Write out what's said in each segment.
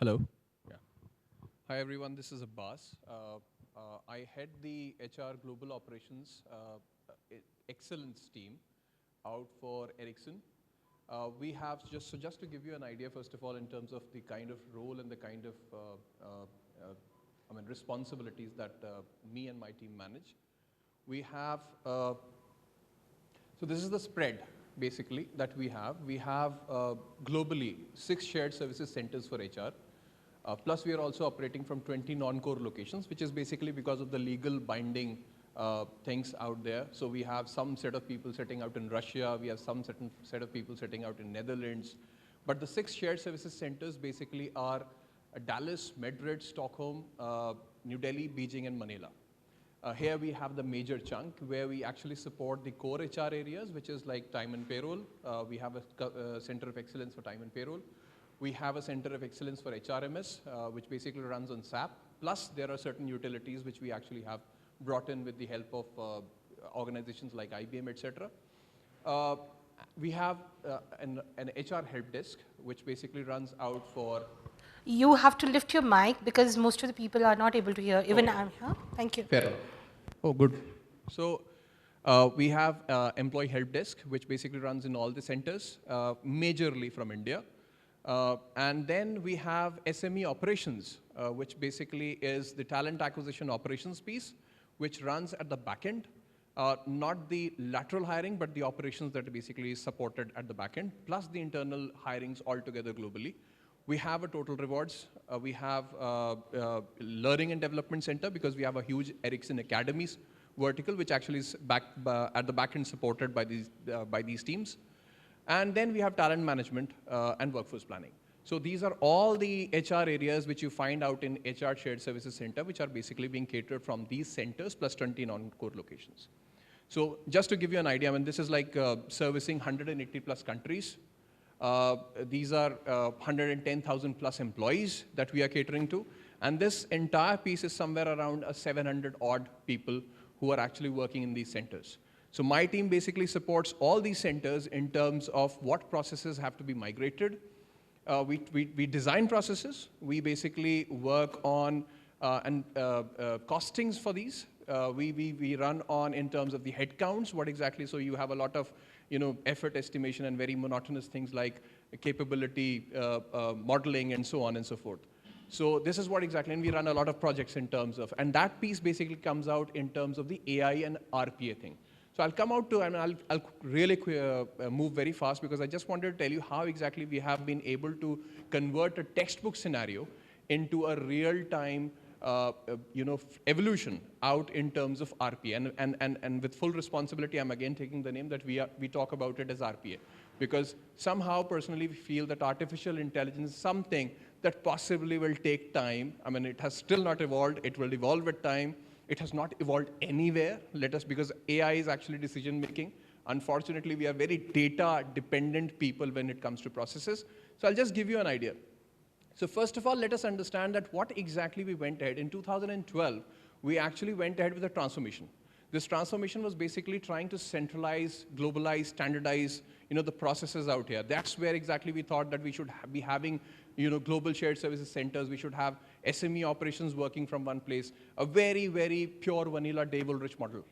Hello. Yeah. Hi, everyone. This is Abbas. I head the HR Global Operations Excellence team out for Ericsson. We have just to give you an idea, first of all, in terms of the kind of role and the kind of responsibilities that me and my team manage. We have so this is the spread, basically, that we have. We have globally 6 shared services centers for HR. Plus, we are also operating from 20 non-core locations, which is basically because of the legal binding things out there. So we have some set of people sitting out in Russia. We have some certain set of people sitting out in Netherlands. But the 6 shared services centers basically are Dallas, Madrid, Stockholm, New Delhi, Beijing, and Manila. Here we have the major chunk where we actually support the core HR areas, which is like time and payroll. We have a center of excellence for time and payroll. We have a center of excellence for HRMS, which basically runs on SAP. Plus, there are certain utilities which we actually have brought in with the help of organizations like IBM, etc. We have an HR help desk, which basically runs out for. You have to lift your mic because most of the people are not able to hear. Even I'm here. Thank you. Fair enough. Oh, good. So we have employee help desk, which basically runs in all the centers, majorly from India. And then we have SME operations, which basically is the talent acquisition operations piece, which runs at the back end. Not the lateral hiring, but the operations that are basically supported at the back end, plus the internal hirings altogether globally. We have a total rewards. We have learning and development center because we have a huge Ericsson Academies vertical, which actually is at the back end supported by these teams. And then we have talent management and workforce planning. So these are all the HR areas which you find out in HR Shared Services Center, which are basically being catered from these centers plus 20 non-core locations. So just to give you an idea, I mean, this is like servicing 180 plus countries. These are 110,000 plus employees that we are catering to. And this entire piece is somewhere around 700 odd people who are actually working in these centers. So my team basically supports all these centers in terms of what processes have to be migrated. We design processes. We basically work on costings for these. We run on in terms of the headcounts, what exactly, so you have a lot of effort estimation and very monotonous things like capability modeling and so on and so forth. So this is what exactly, and we run a lot of projects in terms of, and that piece basically comes out in terms of the AI and RPA thing. So I'll come out to, and I'll really move very fast because I just wanted to tell you how exactly we have been able to convert a textbook scenario into a real-time evolution out in terms of RPA. And with full responsibility, I'm again taking the name that we talk about it as RPA. Because somehow, personally, we feel that artificial intelligence is something that possibly will take time. I mean, it has still not evolved. It will evolve with time. It has not evolved anywhere, because AI is actually decision making. Unfortunately, we are very data dependent people when it comes to processes. So I'll just give you an idea. So first of all, let us understand that what exactly we went ahead. In 2012, we actually went ahead with a transformation. This transformation was basically trying to centralize, globalize, standardize, the processes out here. That's where exactly we thought that we should be having, global shared services centers. We should have SME operations working from one place. A very, very pure vanilla Dave-Ulrich model.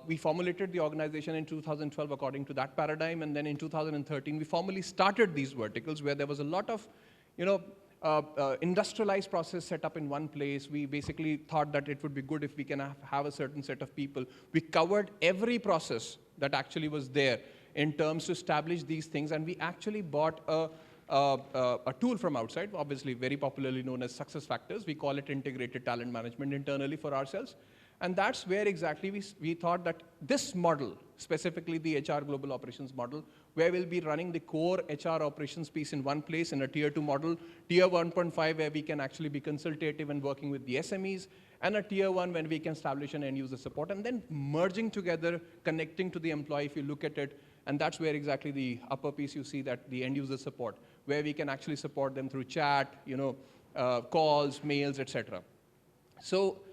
We formulated the organization in 2012 according to that paradigm, and then in 2013 we formally started these verticals where there was a lot of, industrialized process set up in one place. We basically thought that it would be good if we can have a certain set of people. We covered every process that actually was there in terms to establish these things, and we actually bought a tool from outside, obviously very popularly known as SuccessFactors. We call it integrated talent management internally for ourselves. And that's where exactly we thought that this model, specifically the HR global operations model, where we'll be running the core HR operations piece in one place in a tier 2 model, tier 1.5 where we can actually be consultative and working with the SMEs, and a tier 1 when we can establish an end user support, and then merging together, connecting to the employee if you look at it. And that's where exactly the upper piece you see that the end user support, where we can actually support them through chat, calls, mails, etc. So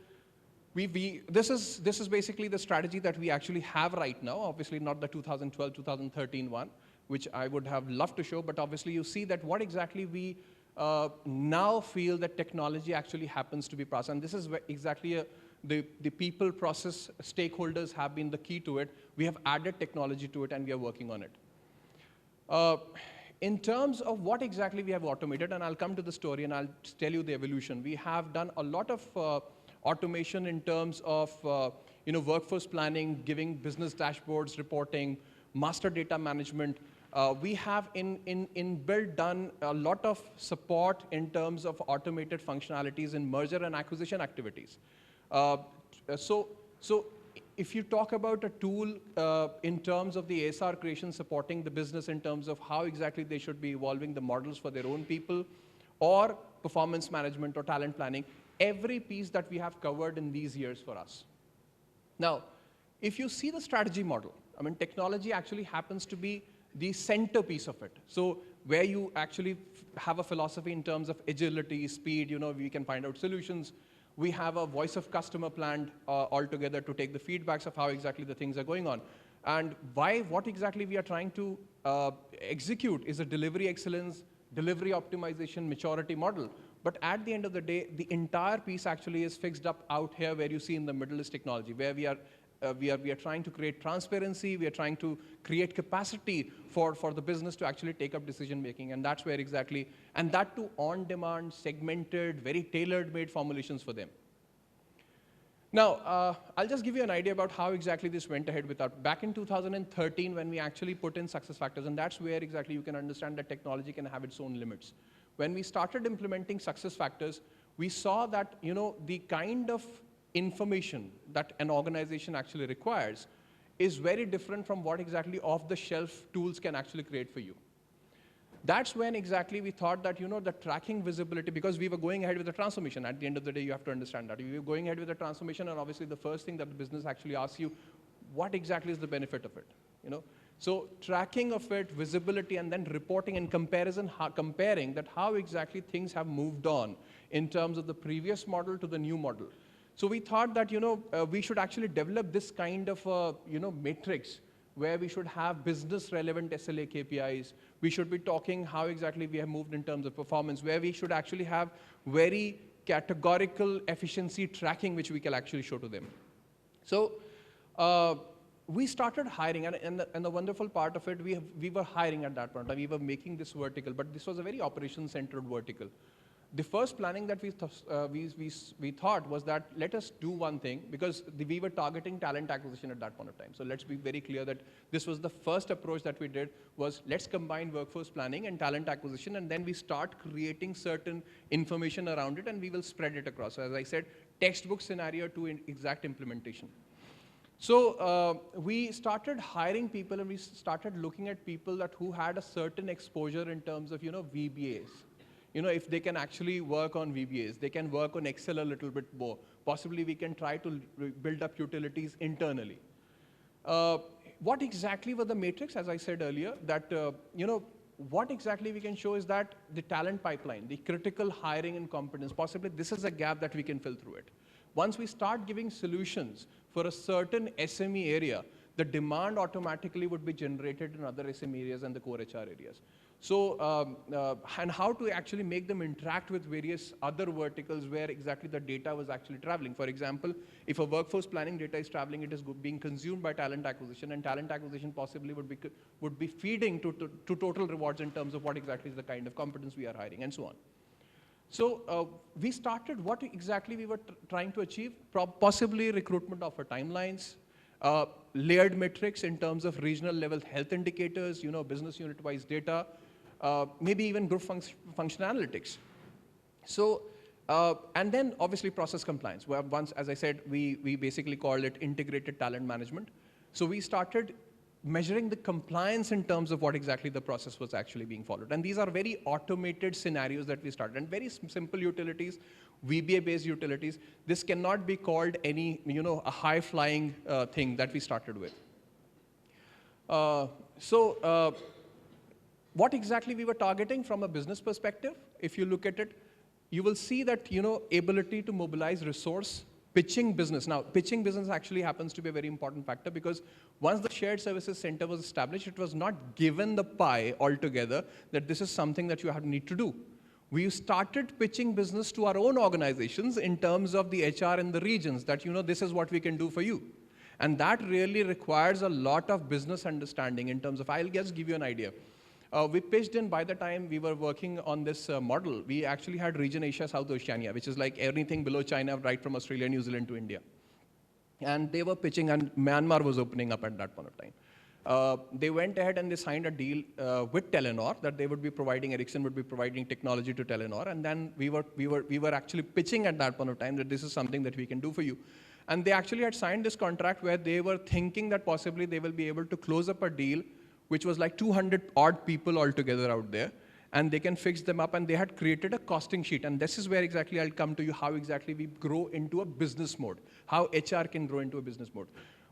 this is basically the strategy that we actually have right now. Obviously not the 2012, 2013 one, which I would have loved to show, but obviously you see that what exactly we now feel that technology actually happens to be process. And this is where exactly the people, process, stakeholders have been the key to it. We have added technology to it, and we are working on it. In terms of what exactly we have automated, and I'll come to the story and I'll tell you the evolution. We have done a lot of automation in terms of workforce planning, giving business dashboards, reporting, master data management. We have in build done a lot of support in terms of automated functionalities in merger and acquisition activities. So if you talk about a tool in terms of the ASR creation supporting the business in terms of how exactly they should be evolving the models for their own people, or performance management or talent planning, every piece that we have covered in these years for us. Now, if you see the strategy model, I mean, technology actually happens to be the centerpiece of it. So where you actually have a philosophy in terms of agility, speed, we can find out solutions. We have a voice of customer planned altogether to take the feedbacks of how exactly the things are going on. And what exactly we are trying to execute is a delivery excellence, delivery optimization, maturity model. But at the end of the day, the entire piece actually is fixed up out here where you see in the middle is technology, where we are trying to create transparency, we are trying to create capacity for the business to actually take up decision making, and that's where exactly, and that too on demand, segmented, very tailored made formulations for them. Now, I'll just give you an idea about how exactly this went ahead with our, back in 2013 when we actually put in SuccessFactors, and that's where exactly you can understand that technology can have its own limits. When we started implementing SuccessFactors, we saw that, the kind of information that an organization actually requires is very different from what exactly off-the-shelf tools can actually create for you. That's when exactly we thought that, the tracking visibility, because we were going ahead with the transformation. At the end of the day, you have to understand that. We were going ahead with the transformation, and obviously the first thing that the business actually asks you, what exactly is the benefit of it? So tracking of it, visibility, and then reporting and comparing that how exactly things have moved on in terms of the previous model to the new model. So we thought that, we should actually develop this kind of, matrix where we should have business relevant SLA KPIs. We should be talking how exactly we have moved in terms of performance, where we should actually have very categorical efficiency tracking, which we can actually show to them. So we started hiring, and the wonderful part of it, we were hiring at that point. We were making this vertical, but this was a very operation-centered vertical. The first planning that we thought was that let us do one thing, because we were targeting talent acquisition at that point of time. So let's be very clear that this was the first approach that we did, was let's combine workforce planning and talent acquisition, and then we start creating certain information around it, and we will spread it across. So as I said, textbook scenario to exact implementation. So we started hiring people, and we started looking at people who had a certain exposure in terms of, VBAs. If they can actually work on VBAs, they can work on Excel a little bit more. Possibly we can try to build up utilities internally. What exactly were the matrix, as I said earlier, that, what exactly we can show is that the talent pipeline, the critical hiring and competence, possibly this is a gap that we can fill through it. Once we start giving solutions for a certain SME area, the demand automatically would be generated in other SME areas and the core HR areas. So, and how to actually make them interact with various other verticals where exactly the data was actually traveling. For example, if a workforce planning data is traveling, it is being consumed by talent acquisition, and talent acquisition possibly would be feeding to total rewards in terms of what exactly is the kind of competence we are hiring, and so on. So we started what exactly we were trying to achieve, possibly recruitment offer timelines, layered metrics in terms of regional level health indicators, business unit-wise data, maybe even group function analytics. So, and then obviously process compliance, where once, as I said, we basically called it integrated talent management. So we started measuring the compliance in terms of what exactly the process was actually being followed. And these are very automated scenarios that we started, and very simple utilities, VBA-based utilities. This cannot be called any, a high-flying thing that we started with. What exactly we were targeting from a business perspective, if you look at it, you will see that, ability to mobilize resource, pitching business. Now, pitching business actually happens to be a very important factor, because once the shared services center was established, it was not given the pie altogether that this is something that you need to do. we started pitching business to our own organizations in terms of the HR in the regions that, this is what we can do for you. And that really requires a lot of business understanding in terms of, I'll just give you an idea. We pitched in by the time we were working on this model, we actually had region Asia, South Oceania, which is like everything below China, right from Australia, New Zealand to India. And they were pitching, and Myanmar was opening up at that point of time. They went ahead and they signed a deal with Telenor that they would be providing, Ericsson would be providing technology to Telenor. And then we were actually pitching at that point of time that this is something that we can do for you. And they actually had signed this contract where they were thinking that possibly they will be able to close up a deal which was like 200 odd people altogether out there. And they can fix them up, and they had created a costing sheet. And this is where exactly I'll come to you, how exactly we grow into a business mode, how HR can grow into a business mode.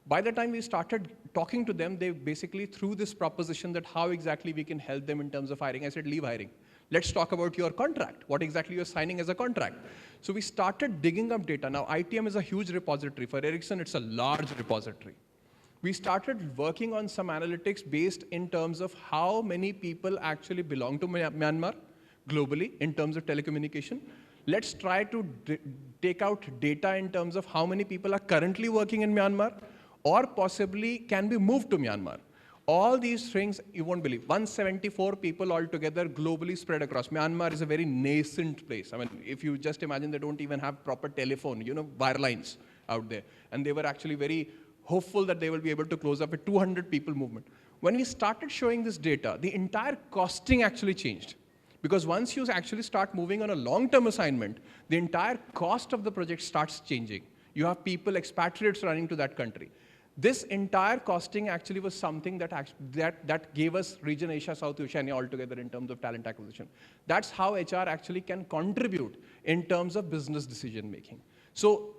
By the time we started talking to them, they basically threw this proposition that how exactly we can help them in terms of hiring. I said, leave hiring. Let's talk about your contract, what exactly you're signing as a contract. So we started digging up data. Now, ITM is a huge repository. For Ericsson, it's a large repository. We started working on some analytics based in terms of how many people actually belong to Myanmar globally in terms of telecommunication. Let's try to take out data in terms of how many people are currently working in Myanmar or possibly can be moved to Myanmar. All these things, you won't believe, 174 people altogether globally spread across. Myanmar is a very nascent place. I mean, if you just imagine, they don't even have proper telephone, wire lines out there. And they were actually very hopeful that they will be able to close up a 200 people movement. When we started showing this data, the entire costing actually changed. Because once you actually start moving on a long-term assignment, the entire cost of the project starts changing. You have people, expatriates running to that country. This entire costing actually was something that gave us region Asia, South Oceania altogether in terms of talent acquisition. That's how HR actually can contribute in terms of business decision making. So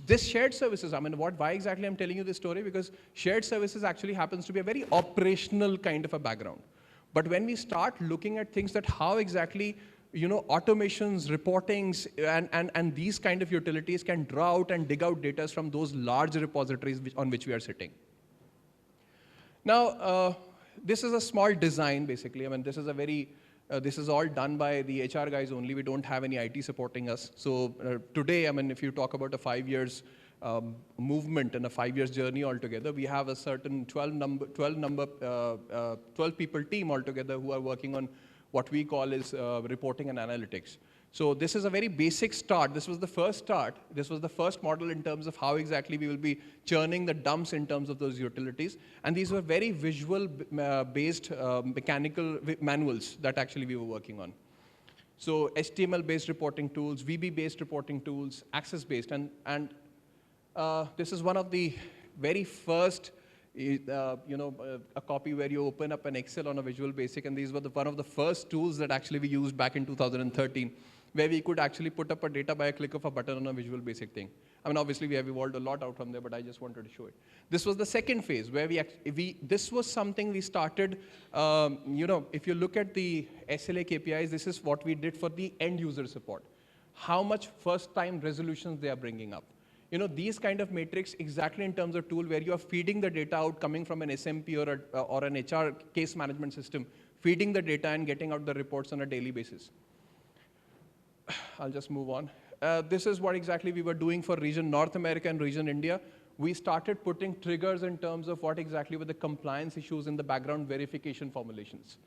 this shared services, why exactly I'm telling you this story? Because shared services actually happens to be a very operational kind of a background. But when we start looking at things that how exactly, automations, reportings, and these kind of utilities can draw out and dig out data from those large repositories on which we are sitting. Now, this is a small design, basically. This is a very, this is all done by the HR guys only. We don't have any IT supporting us. So today, if you talk about a 5 years movement and a 5 years journey altogether, we have a certain 12 people team altogether who are working on what we call is reporting and analytics. So this is a very basic start. This was the first start. This was the first model in terms of how exactly we will be churning the dumps in terms of those utilities. And these were very visual-based mechanical manuals that actually we were working on. So HTML-based reporting tools, VB-based reporting tools, Access-based. And this is one of the very first a copy where you open up an Excel on a Visual Basic, and these were one of the first tools that actually we used back in 2013, where we could actually put up a data by a click of a button on a Visual Basic thing. Obviously we have evolved a lot out from there, but I just wanted to show it. This was the second phase where this was something we started, if you look at the SLA KPIs, this is what we did for the end user support. How much first time resolutions they are bringing up. These kind of metrics exactly in terms of tool where you are feeding the data out coming from an SMP or an HR case management system, feeding the data and getting out the reports on a daily basis. I'll just move on. This is what exactly we were doing for region North America and region India. We started putting triggers in terms of what exactly were the compliance issues in the background verification formulations.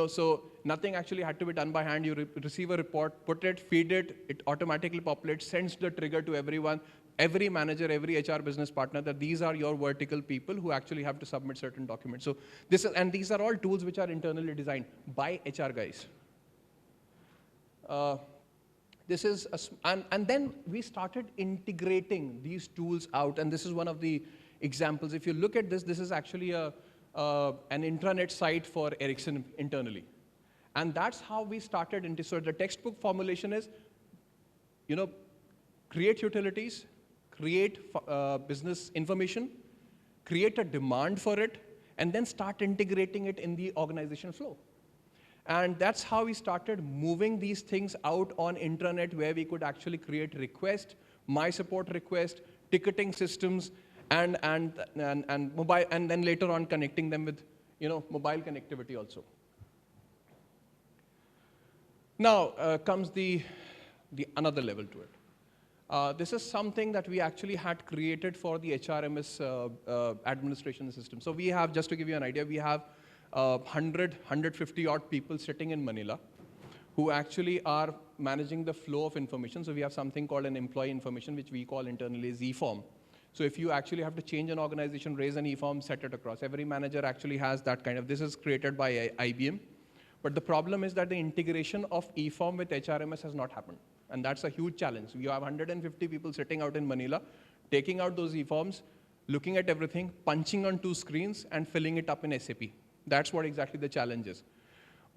So nothing actually had to be done by hand. You receive a report, put it, feed it, it automatically populates, sends the trigger to everyone, every manager, every HR business partner, that these are your vertical people who actually have to submit certain documents. So these are all tools which are internally designed by HR guys. And then we started integrating these tools out, and this is one of the examples. If you look at this, this is actually an intranet site for Ericsson internally. And that's how we started. So the textbook formulation is, create utilities, create business information, create a demand for it, and then start integrating it in the organization flow. And that's how we started moving these things out on intranet, where we could actually create request, my support request, ticketing systems, and mobile, and then later on connecting them with mobile connectivity also. Now comes the another level to it. This is something that we actually had created for the HRMS administration system. So we have, just to give you an idea, we have 150 odd people sitting in Manila who actually are managing the flow of information. So we have something called an employee information, which we call internally as e-form. So if you actually have to change an organization, raise an e-form, set it across. Every manager actually has that kind of, this is created by IBM. But the problem is that the integration of e-form with HRMS has not happened. And that's a huge challenge. You have 150 people sitting out in Manila, taking out those e-forms, looking at everything, punching on 2 screens, and filling it up in SAP. That's what exactly the challenge is.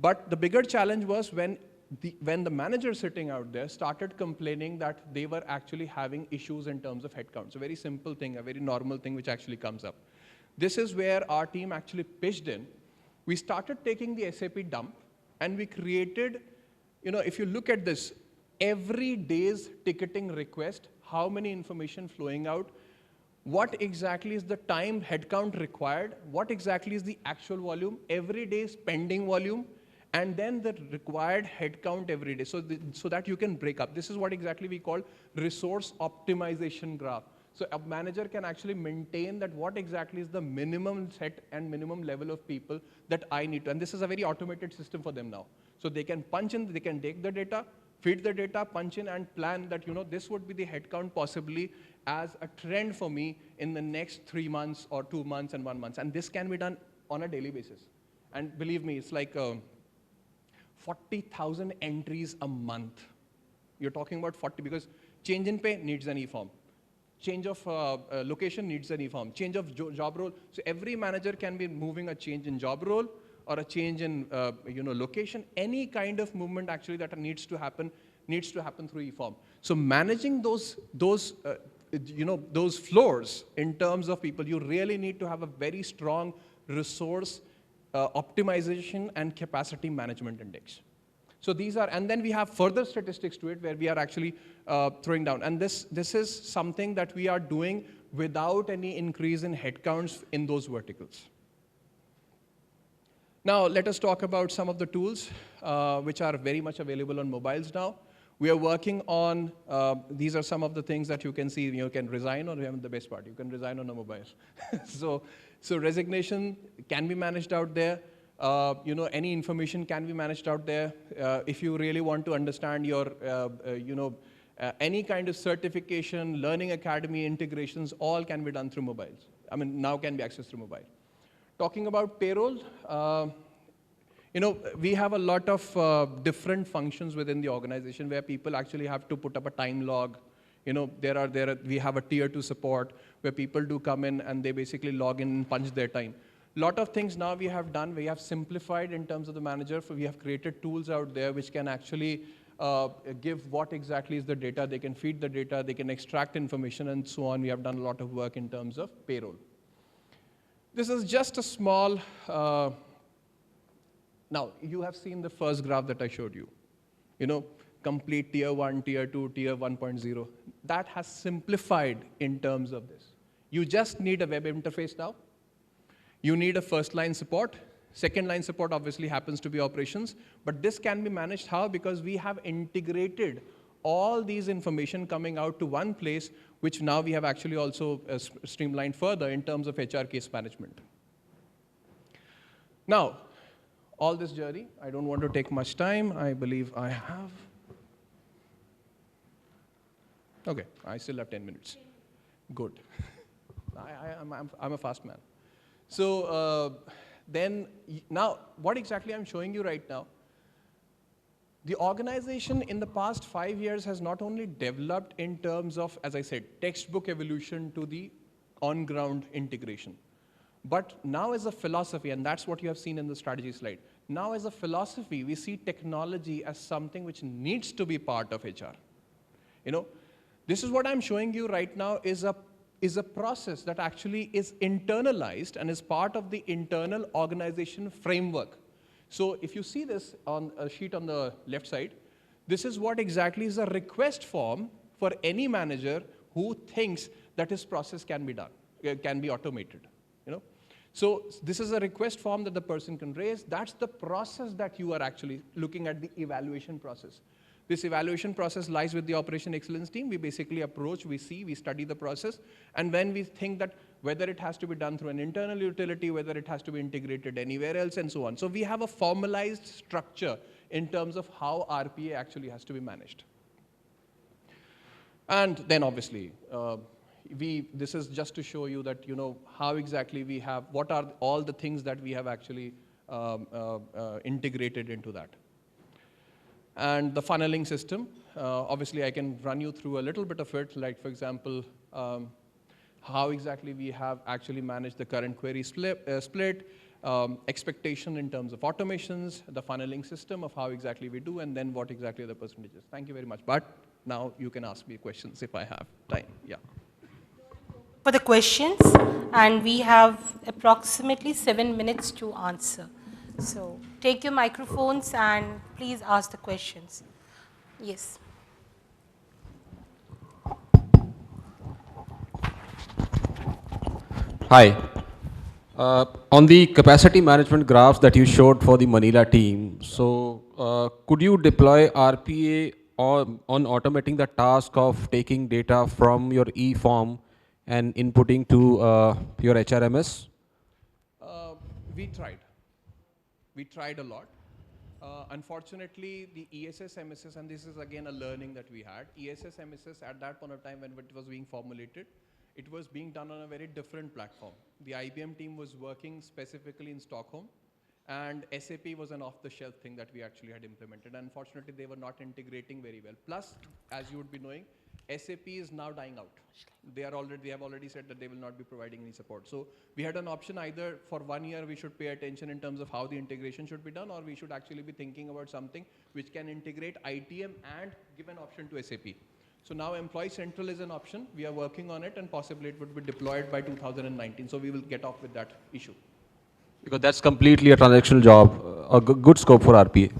But the bigger challenge was when the manager sitting out there started complaining that they were actually having issues in terms of headcount. It's a very simple thing, a very normal thing which actually comes up. This is where our team actually pitched in. We started taking the SAP dump, and we created, if you look at this, every day's ticketing request, how many information flowing out, what exactly is the time headcount required, what exactly is the actual volume, every day's pending volume, and then the required headcount every day, so that you can break up. This is what exactly we call resource optimization graph. So a manager can actually maintain that what exactly is the minimum set and minimum level of people that I need to, and this is a very automated system for them now. So they can punch in, they can take the data, feed the data, punch in, and plan that, this would be the headcount possibly as a trend for me in the next 3 months or 2 months and 1 month. And this can be done on a daily basis. And believe me, it's like 40,000 entries a month. You're talking about 40, because change in pay needs an e-form. Change of location needs an e-form. Change of job role. So every manager can be moving a change in job role or a change in location. Any kind of movement actually that needs to happen through e-form. So managing those floors in terms of people, you really need to have a very strong resource optimization and capacity management index. So these are, and then we have further statistics to it where we are actually throwing down. And this is something that we are doing without any increase in headcounts in those verticals. Now, let us talk about some of the tools which are very much available on mobiles now. We are working on, these are some of the things that you can see. You can resign, or you have the best part, you can resign on a mobile. So resignation can be managed out there. Any information can be managed out there. If you really want to understand your, any kind of certification, learning academy, integrations, all can be done through mobiles. Now can be accessed through mobile. Talking about payroll, we have a lot of different functions within the organization where people actually have to put up a time log. We have a tier 2 support where people do come in and they basically log in and punch their time. Lot of things now we have done, we have simplified in terms of the manager. We have created tools out there which can actually give what exactly is the data. They can feed the data, they can extract information, and so on. We have done a lot of work in terms of payroll. This is just a small, now you have seen the first graph that I showed you. Complete tier 1, tier 2, tier 1.0. That has simplified in terms of this. You just need a web interface now. You need a first line support. Second line support obviously happens to be operations, but this can be managed how? Because we have integrated all these information coming out to one place, which now we have actually also streamlined further in terms of HR case management. Now, all this journey, I don't want to take much time. I believe I have. Okay, I still have 10 minutes. Good. I'm a fast man. So now, what exactly I'm showing you right now, the organization in the past 5 years has not only developed in terms of, as I said, textbook evolution to the on-ground integration, but now as a philosophy, and that's what you have seen in the strategy slide, now as a philosophy, we see technology as something which needs to be part of HR. This is what I'm showing you right now is a process that actually is internalized and is part of the internal organization framework. So if you see this on a sheet on the left side, this is what exactly is a request form for any manager who thinks that his process can be done, can be automated. So this is a request form that the person can raise. That's the process that you are actually looking at, the evaluation process. This evaluation process lies with the operation excellence team. We basically approach, we see, we study the process, and when we think that whether it has to be done through an internal utility, whether it has to be integrated anywhere else, and so on. So we have a formalized structure in terms of how RPA actually has to be managed. And then obviously, this is just to show you that, how exactly we have, what are all the things that we have actually integrated into that. And the funneling system, obviously I can run you through a little bit of it, like for example, how exactly we have actually managed the current query split, expectation in terms of automations, the funneling system of how exactly we do, and then what exactly are the percentages. Thank you very much. But now you can ask me questions if I have time. Yeah. For the questions, and we have approximately 7 minutes to answer. So take your microphones and please ask the questions. Yes. Hi. On the capacity management graphs that you showed for the Manila team, so could you deploy RPA on automating the task of taking data from your e-form and inputting to your HRMS? We tried. We tried a lot. Unfortunately, the ESS MSS, and this is again a learning that we had, ESS MSS at that point of time when it was being formulated, it was being done on a very different platform. The IBM team was working specifically in Stockholm, and SAP was an off-the-shelf thing that we actually had implemented. Unfortunately, they were not integrating very well. Plus, as you would be knowing, SAP is now dying out. They have already said that they will not be providing any support. So we had an option either for 1 year we should pay attention in terms of how the integration should be done, or we should actually be thinking about something which can integrate ITM and give an option to SAP. So now Employee Central is an option. We are working on it, and possibly it would be deployed by 2019. So we will get off with that issue. Because that's completely a transactional job, a good scope for RPA.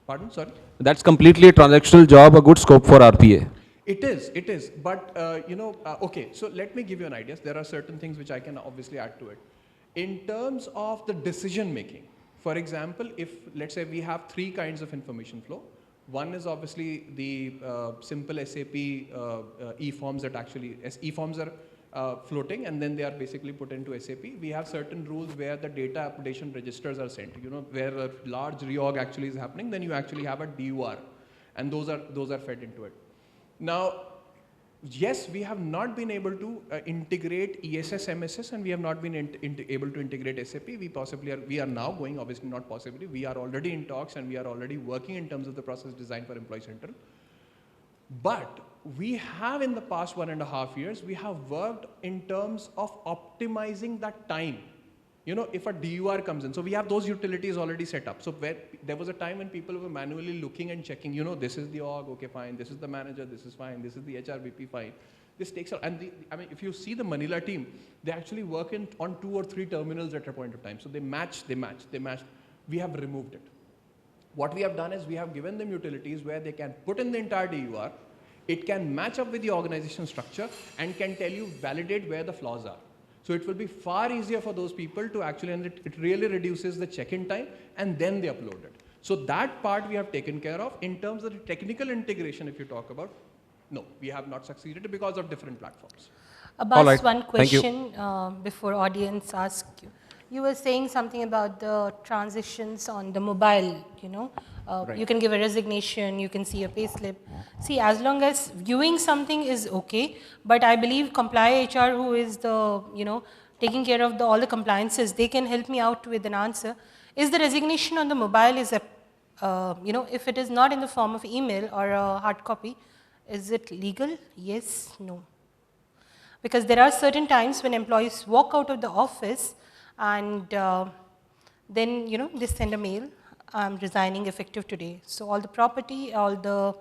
Pardon, sorry? That's completely a transactional job, a good scope for RPA. It is. But, okay, so let me give you an idea. There are certain things which I can obviously add to it. In terms of the decision making, for example, if let's say we have 3 kinds of information flow. One is obviously the simple SAP e-forms that actually, e-forms are floating, and then they are basically put into SAP. We have certain rules where the data updation registers are sent, where a large reorg actually is happening, then you actually have a DUR, and those are fed into it. Now, yes, we have not been able to integrate ESS, MSS, and we have not been able to integrate SAP. We are now going, obviously not possibly, we are already in talks and we are already working in terms of the process design for Employee Central. But we have in the past 1.5 years, we have worked in terms of optimizing that time. If a DUR comes in, so we have those utilities already set up. So there was a time when people were manually looking and checking, this is the org, okay, fine, this is the manager, this is fine, this is the HRBP, fine. This takes, and if you see the Manila team, they actually work on 2 or 3 terminals at a point of time. So they match. We have removed it. What we have done is we have given them utilities where they can put in the entire DUR, it can match up with the organization structure, and can tell you, validate where the flaws are. So it will be far easier for those people to actually, and it really reduces the check-in time, and then they upload it. So that part we have taken care of. In terms of the technical integration, if you talk about, no, we have not succeeded because of different platforms. Abbas, right. one Thank you. question before audience ask you. You were saying something about the transitions on the mobile, Right. You can give a resignation, you can see a payslip. See, as long as viewing something is okay, but I believe Comply HR, who is the, taking care of all the compliances, they can help me out with an answer. Is the resignation on the mobile if it is not in the form of email or a hard copy, is it legal? Yes, no. Because there are certain times when employees walk out of the office and then, they send a mail, I'm resigning effective today. So all the property, all the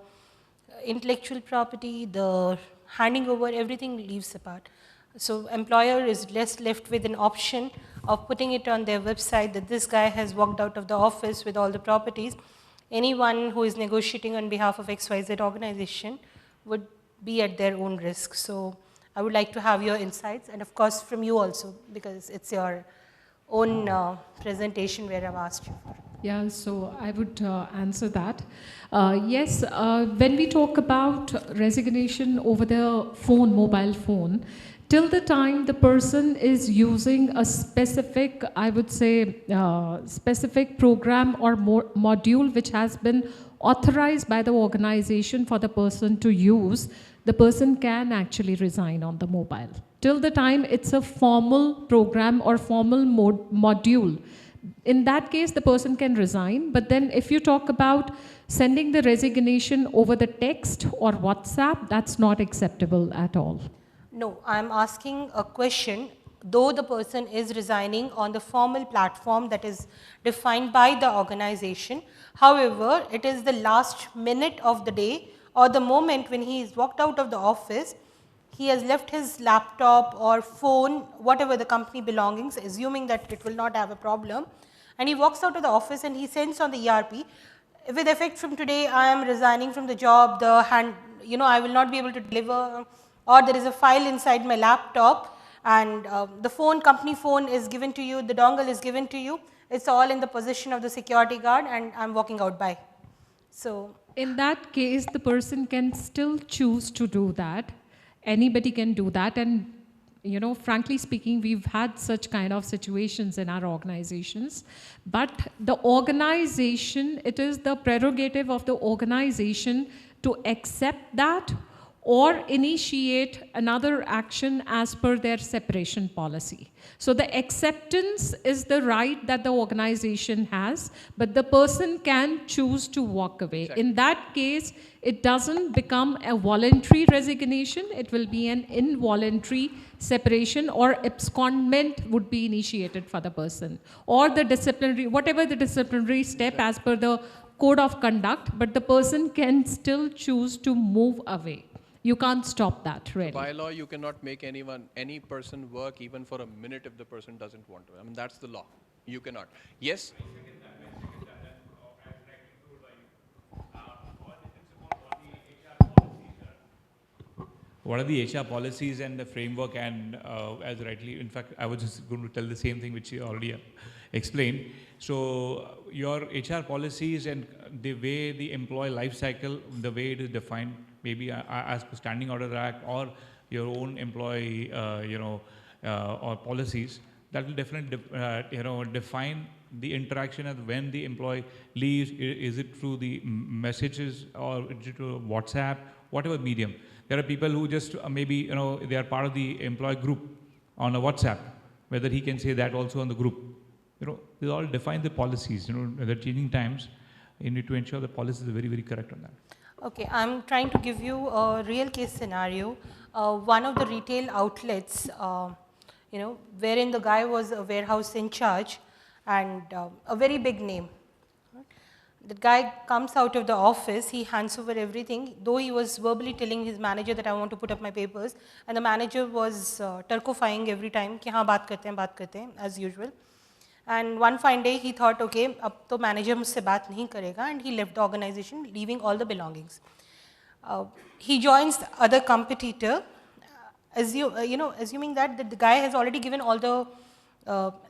intellectual property, the handing over, everything leaves apart. So employer is left with an option of putting it on their website that this guy has walked out of the office with all the properties. Anyone who is negotiating on behalf of XYZ organization would be at their own risk. So I would like to have your insights, and of course from you also, because it's your own presentation where I've asked you for. Yeah, so I would answer that. Yes, when we talk about resignation over the phone, mobile phone, till the time the person is using a specific, I would say, specific program or module which has been authorized by the organization for the person to use, the person can actually resign on the mobile. Till the time it's a formal program or formal module, in that case, the person can resign. But then if you talk about sending the resignation over the text or WhatsApp, that's not acceptable at all. No, I'm asking a question. Though the person is resigning on the formal platform that is defined by the organization, however, it is the last minute of the day or the moment when he is walked out of the office, he has left his laptop or phone, whatever the company belongings, assuming that it will not have a problem, and he walks out of the office and he sends on the ERP, with effect from today, I am resigning from the job, I will not be able to deliver, or there is a file inside my laptop, and the company phone is given to you, the dongle is given to you, it's all in the possession of the security guard, and I'm walking out by. So, in that case, the person can still choose to do that. Anybody can do that, and frankly speaking, we've had such kind of situations in our organizations. But the organization, it is the prerogative of the organization to accept that or initiate another action as per their separation policy. So the acceptance is the right that the organization has, but the person can choose to walk away. Exactly. In that case, it doesn't become a voluntary resignation, it will be an involuntary separation, or abscondment would be initiated for the person, or the disciplinary, whatever the disciplinary step as per the code of conduct, but the person can still choose to move away. You can't stop that, really. By law, you cannot make any person work even for a minute if the person doesn't want to. I mean, that's the law. You cannot. Yes? What are the HR policies and the framework, and as rightly, in fact, I was just going to tell the same thing which you already explained. So your HR policies and the way the employee life cycle, the way it is defined, maybe as per Standing Order Act or your own employee, or policies, that will definitely, define the interaction of when the employee leaves. Is it through the messages or is it through WhatsApp, whatever medium. There are people who just maybe, they are part of the employee group on a WhatsApp, whether he can say that also on the group. They all define the policies, the changing times. You need to ensure the policies are very, very correct on that. Okay, I'm trying to give you a real case scenario. One of the retail outlets, wherein the guy was a warehouse in charge and a very big name. The guy comes out of the office, he hands over everything, though he was verbally telling his manager that I want to put up my papers, and the manager was turcofying every time, ki haan baat karte hain, as usual. And one fine day he thought, okay, ab to manager mujhse baat nahi karega, and he left the organization, leaving all the belongings. He joins the other competitor, assuming that the guy has already given all the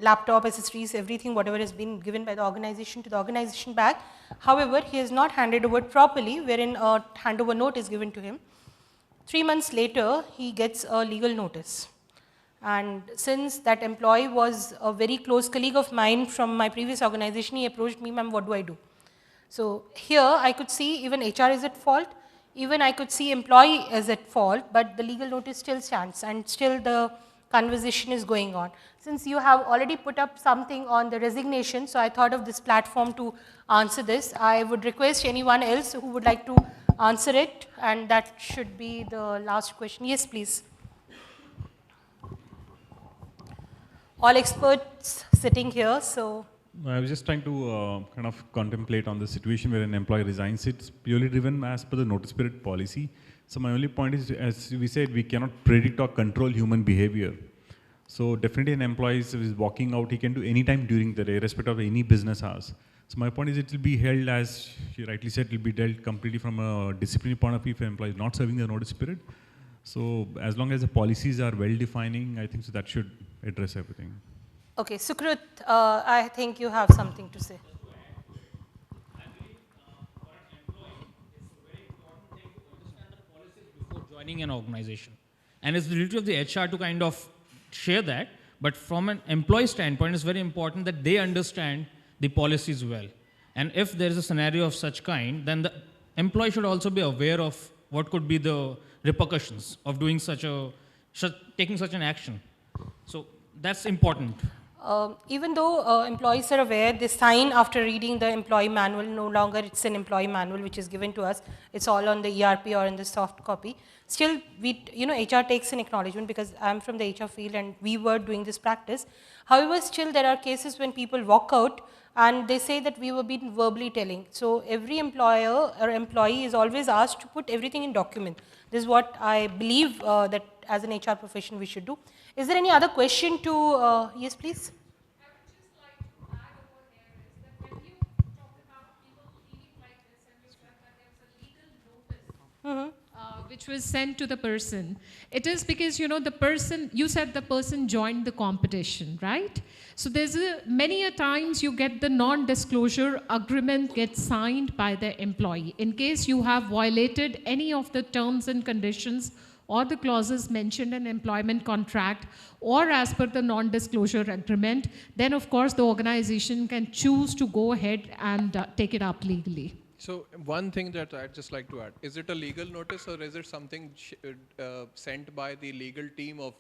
laptop, accessories, everything, whatever has been given by the organization to the organization back. However, he has not handed over properly, wherein a handover note is given to him. 3 months later, he gets a legal notice. And since that employee was a very close colleague of mine from my previous organization, he approached me, ma'am, what do I do? So here I could see even HR is at fault, even I could see employee is at fault, but the legal notice still stands and still the conversation is going on. Since you have already put up something on the resignation, so I thought of this platform to answer this. I would request anyone else who would like to answer it, and that should be the last question. Yes, please. All experts sitting here, so. I was just trying to kind of contemplate on the situation where an employee resigns. It's purely driven as per the notice period policy. So my only point is, as we said, we cannot predict or control human behavior. So definitely an employee is walking out, he can do any time during the day, irrespective of any business hours. So my point is, it will be held, as you rightly said, it will be dealt completely from a disciplinary point of view if an employee is not serving the notice period. So as long as the policies are well defining, I think so that should address everything. Okay, Sukrut, I think you have something to say. Before joining an organization. And it's the duty of the HR to kind of share that. But from an employee standpoint, it's very important that they understand the policies well. And if there is a scenario of such kind, then the employee should also be aware of what could be the repercussions of doing taking such an action. So that's important. Even though employees are aware, they sign after reading the employee manual. No longer it's an employee manual which is given to us. It's all on the ERP or in the soft copy. Still, HR takes an acknowledgement because I'm from the HR field and we were doing this practice. However, still there are cases when people walk out and they say that we were being verbally telling. So every employer or employee is always asked to put everything in document. This is what I believe that as an HR profession we should do. Is there any other question to, yes please? I would just like to add over here is that when you talk about people feeling like this and you said that there was a legal notice which was sent to the person, it is because, the person, you said the person joined the competition, right? So there's many a times you get the non-disclosure agreement gets signed by the employee. In case you have violated any of the terms and conditions or the clauses mentioned in employment contract or as per the non-disclosure agreement, then of course the organization can choose to go ahead and take it up legally. So one thing that I'd just like to add, is it a legal notice or is it something sent by the legal team of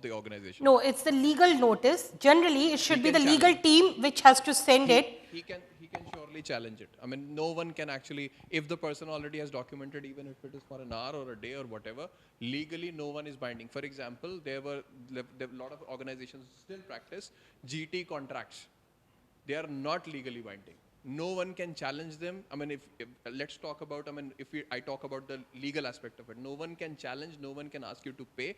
the organization? No, it's the legal notice. Generally, it should be the can legal team which has to send it. He can surely challenge it. I mean, no one can actually, if the person already has documented, even if it is for an hour or a day or whatever, legally no one is binding. For example, there were a lot of organizations still practice GT contracts. They are not legally binding. No one can challenge them. I mean, if let's talk about, I talk about the legal aspect of it. No one can challenge, no one can ask you to pay.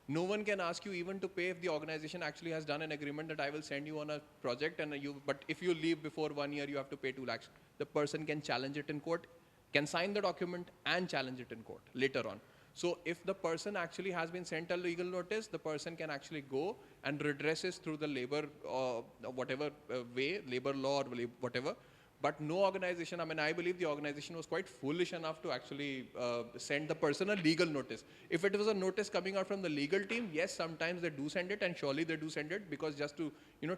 No one can ask you even to pay if the organization actually has done an agreement that I will send you on a project but if you leave before 1 year, you have to pay 2 lakhs. The person can challenge it in court, can sign the document and challenge it in court later on. So if the person actually has been sent a legal notice, the person can actually go and redresses through the labor, way, labor law or whatever. But no organization, I believe the organization was quite foolish enough to actually send the person a legal notice. If it was a notice coming out from the legal team, yes, sometimes they do send it, and surely they do send it because just to,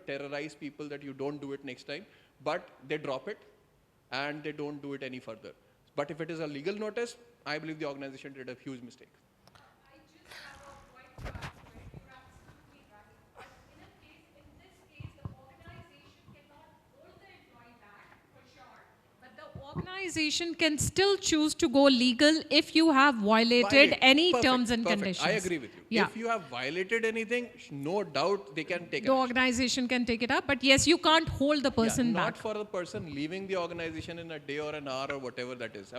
terrorize people that you don't do it next time. But they drop it and they don't do it any further. But if it is a legal notice, I believe the organization did a huge mistake. I just have a point to add to it. You're absolutely right. But in this case, the organization cannot hold the employee back for sure. But the organization can still choose to go legal if you have violated any terms and conditions. I agree with you. Yeah. If you have violated anything, no doubt they can take it. The organization can take it up, but yes, you can't hold the person not back. for the person leaving the organization in a day or an hour or whatever that is.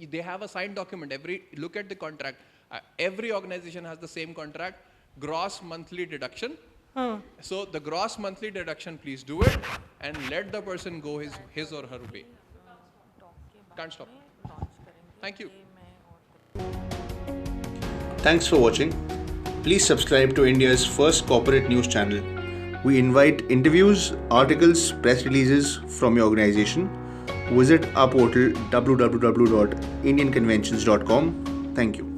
They have a signed document. Look at the contract. Every organization has the same contract. Gross monthly deduction. So the gross monthly deduction, please do it and let the person go his or her way. Can't stop. Thank you. Thanks for watching. Please subscribe to India's first corporate news channel. We invite interviews, articles, press releases from your organization. Visit our portal www.indianconventions.com. Thank you.